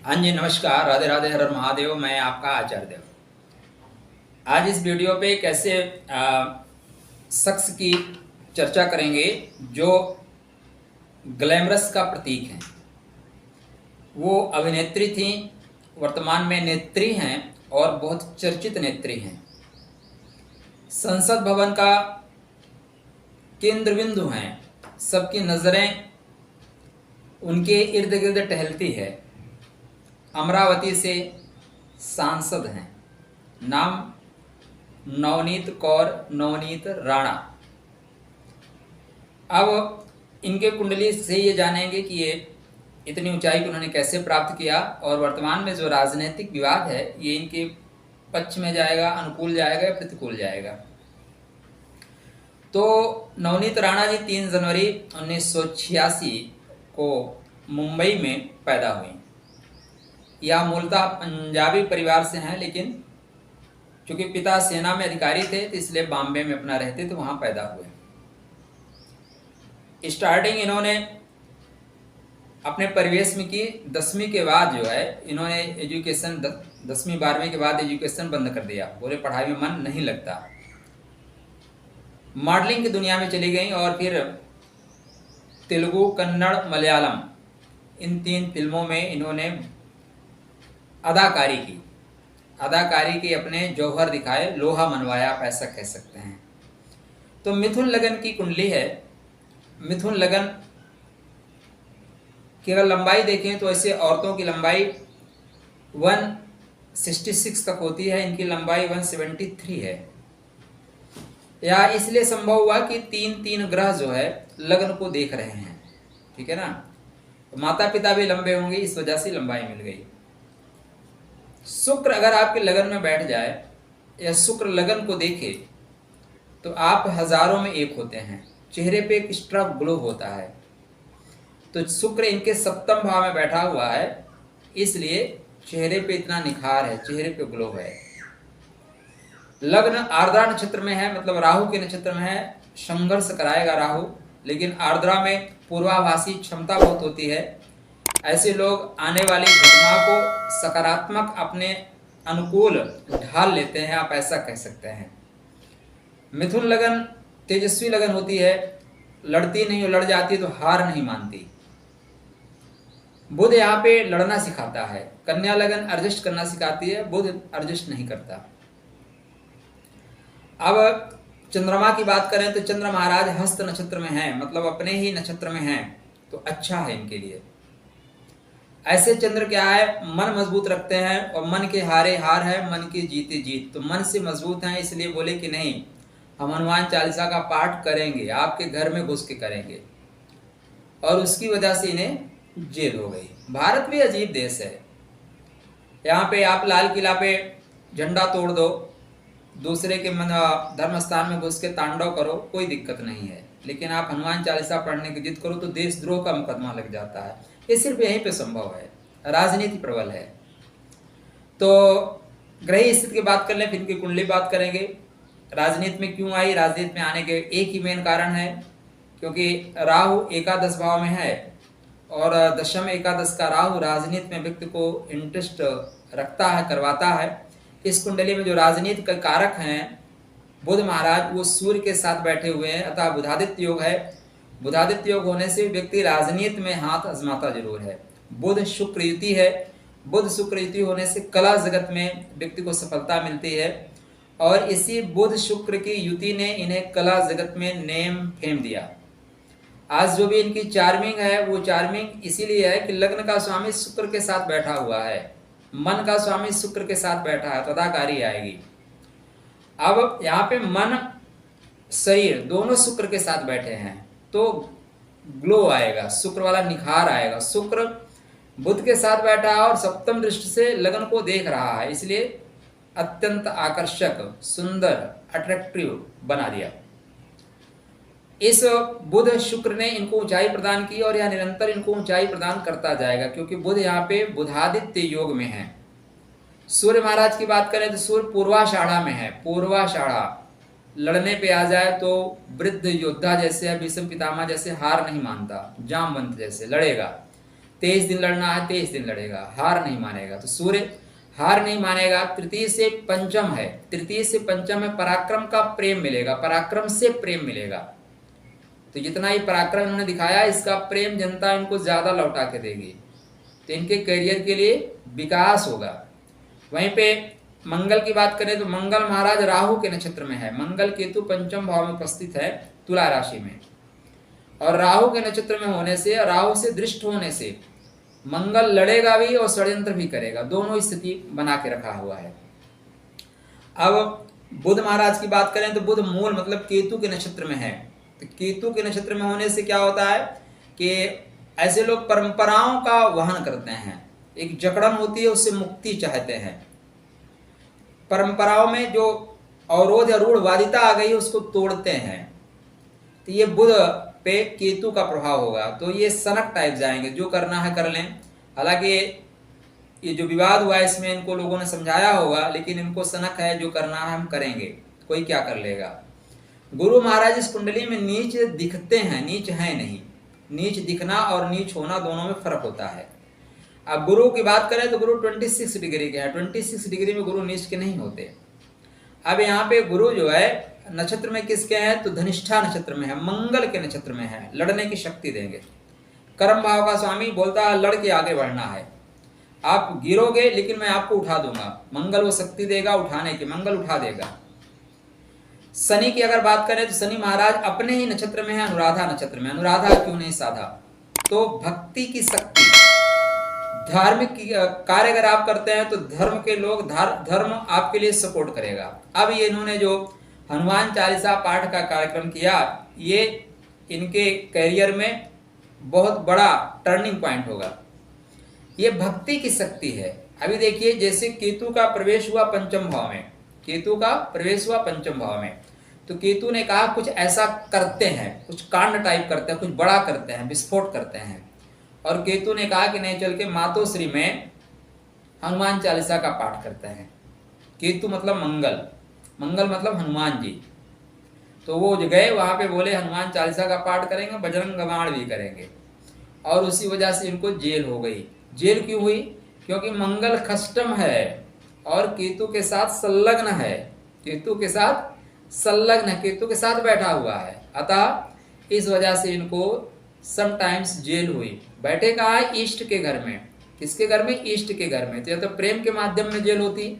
हाँ जी, नमस्कार, राधे राधे, हर हर महादेव। मैं आपका आचार्य देव। आज इस वीडियो पे एक ऐसे शख्स की चर्चा करेंगे जो ग्लैमरस का प्रतीक हैं। वो अभिनेत्री थी, वर्तमान में नेत्री हैं और बहुत चर्चित नेत्री हैं। संसद भवन का केंद्र बिंदु हैं। सबकी नज़रें उनके इर्द गिर्द टहलती है। अमरावती से सांसद हैं। नाम नवनीत कौर नवनीत राणा। अब इनके कुंडली से ये जानेंगे कि ये इतनी ऊंचाई को उन्होंने कैसे प्राप्त किया और वर्तमान में जो राजनीतिक विवाद है ये इनके पक्ष में जाएगा, अनुकूल जाएगा या प्रतिकूल जाएगा। तो नवनीत राणा जी 3 जनवरी 1986 को मुंबई में पैदा हुई। यह मूलतः पंजाबी परिवार से हैं, लेकिन चूंकि पिता सेना में अधिकारी थे तो इसलिए बॉम्बे में अपना रहते थे, वहां पैदा हुए। स्टार्टिंग इन्होंने अपने परिवेश में की। 10वीं के बाद जो है इन्होंने एजुकेशन 10वीं 12वीं के बाद एजुकेशन बंद कर दिया। बोले पढ़ाई में मन नहीं लगता। मॉडलिंग की दुनिया में चली गई और फिर तेलुगु, कन्नड़, मलयालम इन 3 फिल्मों में इन्होंने अदाकारी की अपने जौहर दिखाए, लोहा मनवाया, आप ऐसा कह सकते हैं। तो मिथुन लगन की कुंडली है। मिथुन लगन की अगर लंबाई देखें तो ऐसे औरतों की लंबाई 166 तक होती है, इनकी लंबाई 173 है। या इसलिए संभव हुआ कि 3 ग्रह जो है लगन को देख रहे हैं, ठीक है ना। माता पिता भी लंबे होंगे, इस वजह से लंबाई मिल गई। शुक्र अगर आपके लगन में बैठ जाए या शुक्र लगन को देखे तो आप हजारों में एक होते हैं। चेहरे पे एक एक्स्ट्रा ग्लो होता है। तो शुक्र इनके 7वें भाव में बैठा हुआ है, इसलिए चेहरे पे इतना निखार है, चेहरे पे ग्लो है। लग्न आर्द्रा नक्षत्र में है, मतलब राहु के नक्षत्र में है। संघर्ष कराएगा राहु, लेकिन आर्द्रा में पूर्वाभासी क्षमता बहुत होती है। ऐसे लोग आने वाली घटना को सकारात्मक अपने अनुकूल ढाल लेते हैं, आप ऐसा कह सकते हैं। मिथुन लगन तेजस्वी लगन होती है, लड़ती नहीं, लड़ जाती तो हार नहीं मानती। बुध यहाँ पे लड़ना सिखाता है। कन्या लगन एडजस्ट करना सिखाती है, बुध एडजस्ट नहीं करता। अब चंद्रमा की बात करें तो चंद्र महाराज हस्त नक्षत्र में हैं, मतलब अपने ही नक्षत्र में हैं, तो अच्छा है इनके लिए। ऐसे चंद्र क्या है, मन मजबूत रखते हैं और मन के हारे हार है, मन की जीते जीत। तो मन से मजबूत हैं, इसलिए बोले कि नहीं, हम हनुमान चालीसा का पाठ करेंगे, आपके घर में घुस के करेंगे। और उसकी वजह से इन्हें जेल हो गई। भारत भी अजीब देश है। यहाँ पे आप लाल किला पे झंडा तोड़ दो, दूसरे के धर्म स्थान में घुस के तांडव करो, कोई दिक्कत नहीं है। लेकिन आप हनुमान चालीसा पढ़ने की जिद करो तो देशद्रोह का मुकदमा लग जाता है। ये सिर्फ यहीं पे संभव है, राजनीति प्रबल है। तो ग्रही स्थिति की बात कर लें, फिर इनकी कुंडली बात करेंगे। राजनीति में क्यों आई, राजनीति में आने के एक ही मेन कारण है, क्योंकि राहु एकादश भाव में है और दशम एकादश का राहु राजनीति में व्यक्ति को इंटरेस्ट रखता है, करवाता है। इस कुंडली में जो राजनीति के कारक हैं बुध महाराज, वो सूर्य के साथ बैठे हुए हैं, अतः बुधादित्य योग है। बुधादित्य योग होने से व्यक्ति राजनीति में हाथ आजमाता जरूर है। बुध शुक्र युति है। बुध शुक्र युति होने से कला जगत में व्यक्ति को सफलता मिलती है और इसी बुध शुक्र की युति ने इन्हें कला जगत में नेम फेम दिया। आज जो भी इनकी चार्मिंग है वो चार्मिंग इसीलिए है कि लग्न का स्वामी शुक्र के साथ बैठा हुआ है, मन का स्वामी शुक्र के साथ बैठा है, तो अदाकारी आएगी। अब यहाँ पे मन शरीर दोनों शुक्र के साथ बैठे हैं तो ग्लो आएगा, शुक्र वाला निखार आएगा। शुक्र बुध के साथ बैठा है और 7वीं दृष्टि से लगन को देख रहा है, इसलिए अत्यंत आकर्षक, सुंदर, अट्रैक्टिव बना दिया। इस बुध शुक्र ने इनको ऊंचाई प्रदान की और यह निरंतर इनको ऊंचाई प्रदान करता जाएगा, क्योंकि बुध यहाँ पे बुधादित्य योग में है। सूर्य महाराज की बात करें तो सूर्य पूर्वाषाढ़ा में है। पूर्वाषाढ़ा लड़ने पे आ जाए तो वृद्ध योद्धा जैसे, भीष्म पितामह जैसे हार नहीं मानता, जामवंत जैसे लड़ेगा। 23 दिन लड़ना है 23 दिन लड़ेगा, हार नहीं मानेगा। तो सूर्य हार नहीं मानेगा। तृतीय से पंचम है, तृतीय से पंचम में पराक्रम का प्रेम मिलेगा, पराक्रम से प्रेम मिलेगा। तो जितना ही पराक्रम इन्होंने दिखाया, इसका प्रेम जनता इनको ज्यादा लौटा के देगी, तो इनके करियर के लिए विकास होगा। वहीं पे मंगल की बात करें तो मंगल महाराज राहु के नक्षत्र में है। मंगल केतु पंचम भाव में उपस्थित है तुला राशि में, और राहु के नक्षत्र में होने से, राहु से दृष्ट होने से मंगल लड़ेगा भी और षड्यंत्र भी करेगा, दोनों स्थिति बना के रखा हुआ है। अब बुध महाराज की बात करें तो बुध मूल मतलब केतु के नक्षत्र में है। तो केतु के नक्षत्र में होने से क्या होता है कि ऐसे लोग परंपराओं का वहन करते हैं, एक जकड़न होती है, उससे मुक्ति चाहते हैं। परंपराओं में जो अवरोध या रूढ़वादिता आ गई उसको तोड़ते हैं। तो ये बुध पे केतु का प्रभाव होगा, तो ये सनक टाइप जाएंगे, जो करना है कर लें। हालांकि ये जो विवाद हुआ है इसमें इनको लोगों ने समझाया होगा, लेकिन इनको सनक है, जो करना है हम करेंगे, कोई क्या कर लेगा। गुरु महाराज इस कुंडली में नीच दिखते हैं, नीच है नहीं। नीच दिखना और नीच होना दोनों में फर्क होता है। अब गुरु की बात करें तो गुरु 26 डिग्री के हैं, 26 डिग्री में गुरु नीच के नहीं होते। अब यहाँ पे गुरु जो है नक्षत्र में किसके हैं तो धनिष्ठा नक्षत्र में है, मंगल के नक्षत्र में है, लड़ने की शक्ति देंगे। कर्म भाव का स्वामी बोलता है लड़ के आगे बढ़ना है, आप गिरोगे लेकिन मैं आपको उठा दूंगा। मंगल वो शक्ति देगा उठाने की, मंगल उठा देगा। शनि की अगर बात करें तो शनि महाराज अपने ही नक्षत्र में है, अनुराधा नक्षत्र में। अनुराधा क्यों नहीं साधा, तो भक्ति की शक्ति, धार्मिक कार्य अगर आप करते हैं तो धर्म के लोग धर्म आपके लिए सपोर्ट करेगा। अब ये इन्होंने जो हनुमान चालीसा पाठ का कार्यक्रम किया, ये इनके करियर में बहुत बड़ा टर्निंग पॉइंट होगा। ये भक्ति की शक्ति है। अभी देखिए जैसे केतु का प्रवेश हुआ पंचम भाव में, केतु का प्रवेश हुआ पंचम भाव में, तो केतु ने कहा कुछ ऐसा करते हैं, कुछ कांड टाइप करते हैं, कुछ बड़ा करते हैं, विस्फोट करते हैं। और केतु ने कहा कि नहीं चल के मातोश्री में हनुमान चालीसा का पाठ करते हैं। केतु मतलब मंगल, मंगल मतलब हनुमान जी। तो वो गए वहां पे, बोले हनुमान चालीसा का पाठ करेंगे, बजरंग बाण भी करेंगे, और उसी वजह से इनको जेल हो गई। जेल क्यों हुई, क्योंकि मंगल खष्टम है और केतु के साथ संलग्न है, केतु के साथ संलग्न है, केतु के साथ बैठा हुआ है। अतः इस वजह से इनको समटाइम्स जेल हुई। बैठे कहाँ है, ईष्ट के घर में। किसके घर में, ईष्ट के घर में। तो या तो प्रेम के माध्यम में जेल होती,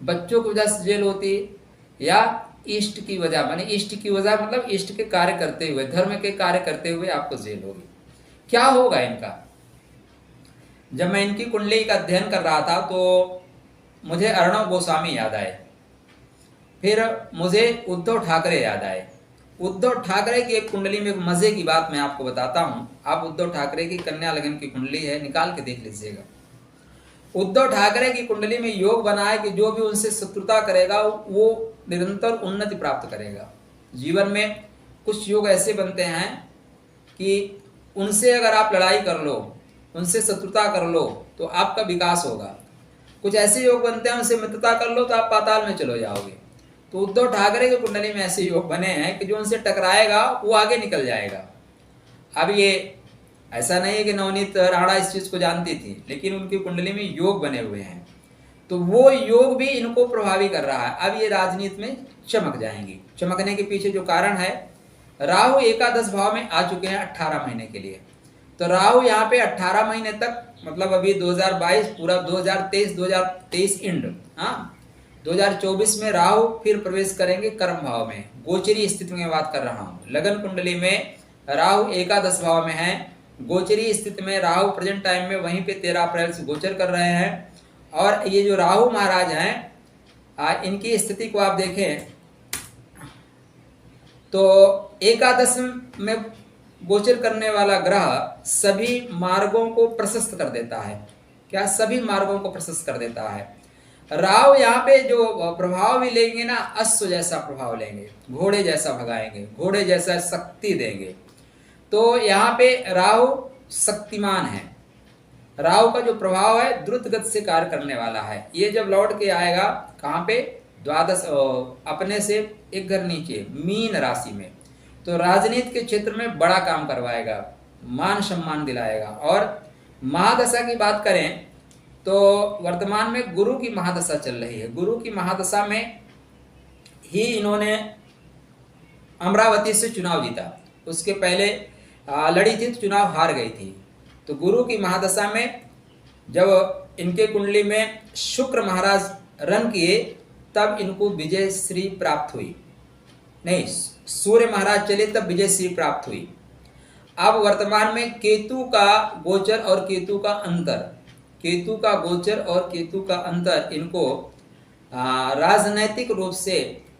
बच्चों की वजह से जेल होती, या इष्ट की वजह, माने इष्ट की वजह मतलब इष्ट के कार्य करते हुए, धर्म के कार्य करते हुए आपको जेल होगी। क्या होगा इनका, जब मैं इनकी कुंडली का अध्ययन कर रहा था तो मुझे अर्णव गोस्वामी याद आए, फिर मुझे उद्धव ठाकरे याद आए। उद्धव ठाकरे की एक कुंडली में एक मजे की बात मैं आपको बताता हूं। आप उद्धव ठाकरे की कन्या लगन की कुंडली है, निकाल के देख लीजिएगा। उद्धव ठाकरे की कुंडली में योग बना है कि जो भी उनसे शत्रुता करेगा वो निरंतर उन्नति प्राप्त करेगा। जीवन में कुछ योग ऐसे बनते हैं कि उनसे अगर आप लड़ाई कर लो, उनसे शत्रुता कर लो तो आपका विकास होगा। कुछ ऐसे योग बनते हैं उनसे मित्रता कर लो तो आप पाताल में चले जाओगे। तो उद्धव ठाकरे की कुंडली में ऐसे योग बने हैं कि जो उनसे टकराएगा वो आगे निकल जाएगा। अब ये ऐसा नहीं है कि नवनीत राणा इस चीज को जानती थी, लेकिन उनकी कुंडली में योग बने हुए हैं, तो वो योग भी इनको प्रभावी कर रहा है। अब ये राजनीति में चमक जाएंगी। चमकने के पीछे जो कारण है, राहु एकादश भाव में आ चुके हैं 18 महीने के लिए। तो राहु यहाँ पे 18 महीने तक, मतलब अभी 2022 पूरा 2023 इंड, हाँ 2024 में राहु फिर प्रवेश करेंगे कर्म भाव में। गोचरी स्थिति में बात कर रहा हूँ। लगन कुंडली में राहु एकादश भाव में है। गोचरी स्थिति में राहु प्रेजेंट टाइम में वहीं पे 13 अप्रैल से गोचर कर रहे हैं। और ये जो राहु महाराज हैं, इनकी स्थिति को आप देखें तो एकादश में गोचर करने वाला ग्रह सभी मार्गों को प्रशस्त कर देता है। क्या, सभी मार्गों को प्रशस्त कर देता है। राहु यहाँ पे जो प्रभाव भी लेंगे ना, अश्व जैसा प्रभाव लेंगे, घोड़े जैसा भगाएंगे, घोड़े जैसा शक्ति देंगे। तो यहाँ पे राहु शक्तिमान है। राहु का जो प्रभाव है द्रुत गति से कार्य करने वाला है। ये जब लौट के आएगा कहाँ पे, द्वादश अपने से एक घर नीचे मीन राशि में, तो राजनीति के क्षेत्र में बड़ा काम करवाएगा, मान सम्मान दिलाएगा और महादशा की बात करें तो वर्तमान में गुरु की महादशा चल रही है। गुरु की महादशा में ही इन्होंने अमरावती से चुनाव जीता। उसके पहले लड़ी थी तो चुनाव हार गई थी। तो गुरु की महादशा में जब इनके कुंडली में शुक्र महाराज रन किए तब इनको विजय श्री प्राप्त हुई। नहीं, सूर्य महाराज चले तब विजय श्री प्राप्त हुई। अब वर्तमान में केतु का गोचर और केतु का अंतर, केतु का गोचर और केतु का अंतर इनको राजनैतिक रूप से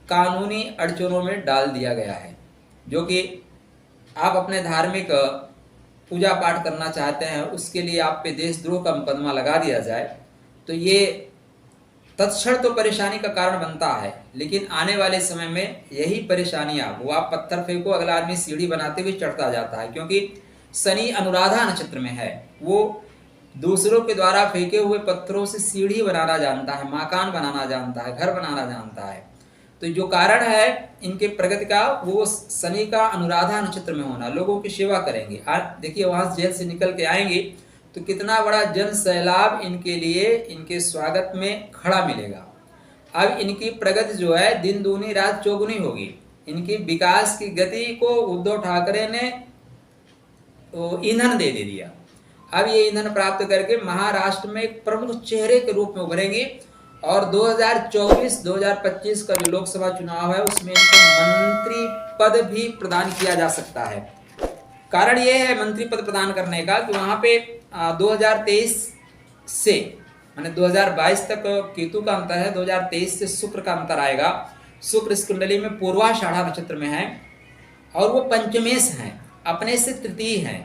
कानूनी अड़चनों में डाल दिया गया है। जो कि आप अपने धार्मिक पूजा पाठ करना चाहते हैं, उसके लिए आप पे देशद्रोह का मुकदमा लगा दिया जाए तो ये तत्क्षण तो परेशानी का कारण बनता है, लेकिन आने वाले समय में यही परेशानियां, वो आप पत्थर फेंको अगला आदमी सीढ़ी बनाते हुए चढ़ता जाता है। क्योंकि शनि अनुराधा नक्षत्र में है, वो दूसरों के द्वारा फेंके हुए पत्थरों से सीढ़ी बनाना जानता है, मकान बनाना जानता है, घर बनाना जानता है। तो जो कारण है इनके प्रगति का वो शनि का अनुराधा नक्षत्र में होना। लोगों की सेवा करेंगे। देखिए वहां जेल से निकल के आएंगे तो कितना बड़ा जन सैलाब इनके लिए, इनके स्वागत में खड़ा मिलेगा। अब इनकी प्रगति जो है दिन दूनी रात चौगुनी होगी। इनकी विकास की गति को उद्धव ठाकरे ने ईंधन दे दिया। अब ये ईंधन प्राप्त करके महाराष्ट्र में एक प्रमुख चेहरे के रूप में उभरेंगे और 2024-2025 का जो लोकसभा चुनाव है उसमें इनको मंत्री पद भी प्रदान किया जा सकता है। कारण ये है मंत्री पद प्रदान करने का कि वहां पे 2023 से माने 2022 तक केतु का अंतर है, 2023 से शुक्र का अंतर आएगा। शुक्र इस कुंडली में पूर्वाषाढ़ा नक्षत्र में है और वो पंचमेश हैं, अपने से तृतीय हैं।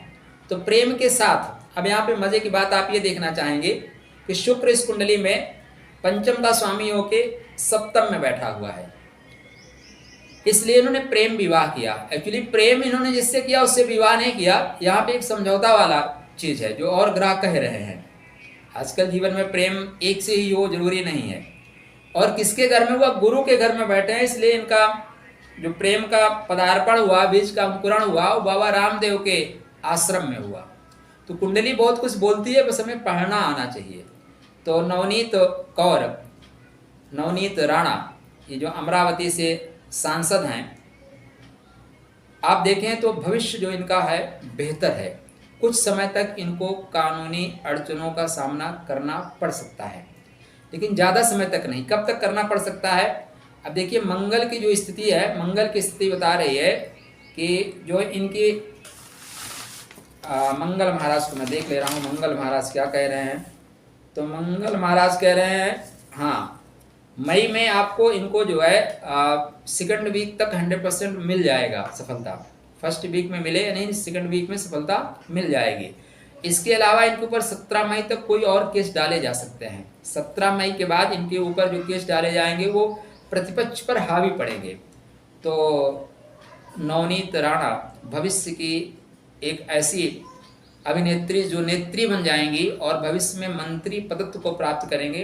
तो प्रेम के साथ अब यहाँ पे मजे की बात आप ये देखना चाहेंगे कि शुक्र इस कुंडली में पंचम का स्वामी होके सप्तम में बैठा हुआ है, इसलिए इन्होंने प्रेम विवाह किया। एक्चुअली प्रेम इन्होंने जिससे किया उससे विवाह नहीं किया। यहाँ पे एक समझौता वाला चीज है जो और ग्रह कह रहे हैं। आजकल जीवन में प्रेम एक से ही हो जरूरी नहीं है। और किसके घर में हुआ? गुरु के घर में बैठे हैं, इसलिए इनका जो प्रेम का पदार्पण हुआ, बीज का अंकुरण हुआ, वो बाबा रामदेव के आश्रम में हुआ। तो कुंडली बहुत कुछ बोलती है, बस हमें पढ़ना आना चाहिए। तो नवनीत कौर, नवनीत राणा, ये जो अमरावती से सांसद हैं, आप देखें तो भविष्य जो इनका है बेहतर है। कुछ समय तक इनको कानूनी अड़चनों का सामना करना पड़ सकता है, लेकिन ज़्यादा समय तक नहीं। कब तक करना पड़ सकता है? अब देखिए मंगल की जो स्थिति है, मंगल की स्थिति बता रही है कि जो इनकी मंगल महाराज को मैं देख ले रहा हूँ, मंगल महाराज क्या कह रहे हैं। तो मंगल महाराज कह रहे हैं हाँ, मई में आपको इनको जो है सेकंड वीक तक 100% मिल जाएगा सफलता। फर्स्ट वीक में मिले या नहीं, सेकंड वीक में सफलता मिल जाएगी। इसके अलावा इनके ऊपर 17 मई तक कोई और केस डाले जा सकते हैं। 17 मई के बाद इनके ऊपर जो केस डाले जाएंगे वो प्रतिपक्ष पर हावी पड़ेंगे। तो नवनीत राणा भविष्य की एक ऐसी अभिनेत्री जो नेत्री बन जाएंगी और भविष्य में मंत्री पदत्व को प्राप्त करेंगे।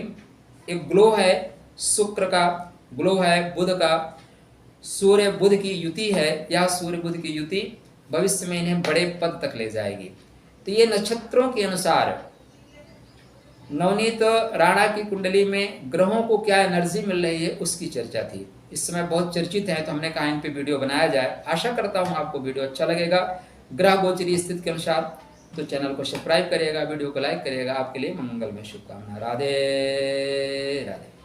एक ग्लो है, शुक्र का ग्लो है, बुध का, सूर्य बुध की युति है। यह सूर्य बुध की युति भविष्य में इन्हें बड़े पद तक ले जाएगी। तो ये नक्षत्रों के अनुसार नवनीत राणा की कुंडली में ग्रहों को क्या एनर्जी मिल रही है उसकी चर्चा थी। इस समय बहुत चर्चित है, तो हमने कहा इन पे वीडियो बनाया जाए। आशा करता हूँ आपको वीडियो अच्छा लगेगा ग्रह गोचरी स्थिति के अनुसार। तो चैनल को सब्सक्राइब करिएगा, वीडियो को लाइक करिएगा। आपके लिए मंगल में शुभकामना। राधे राधे।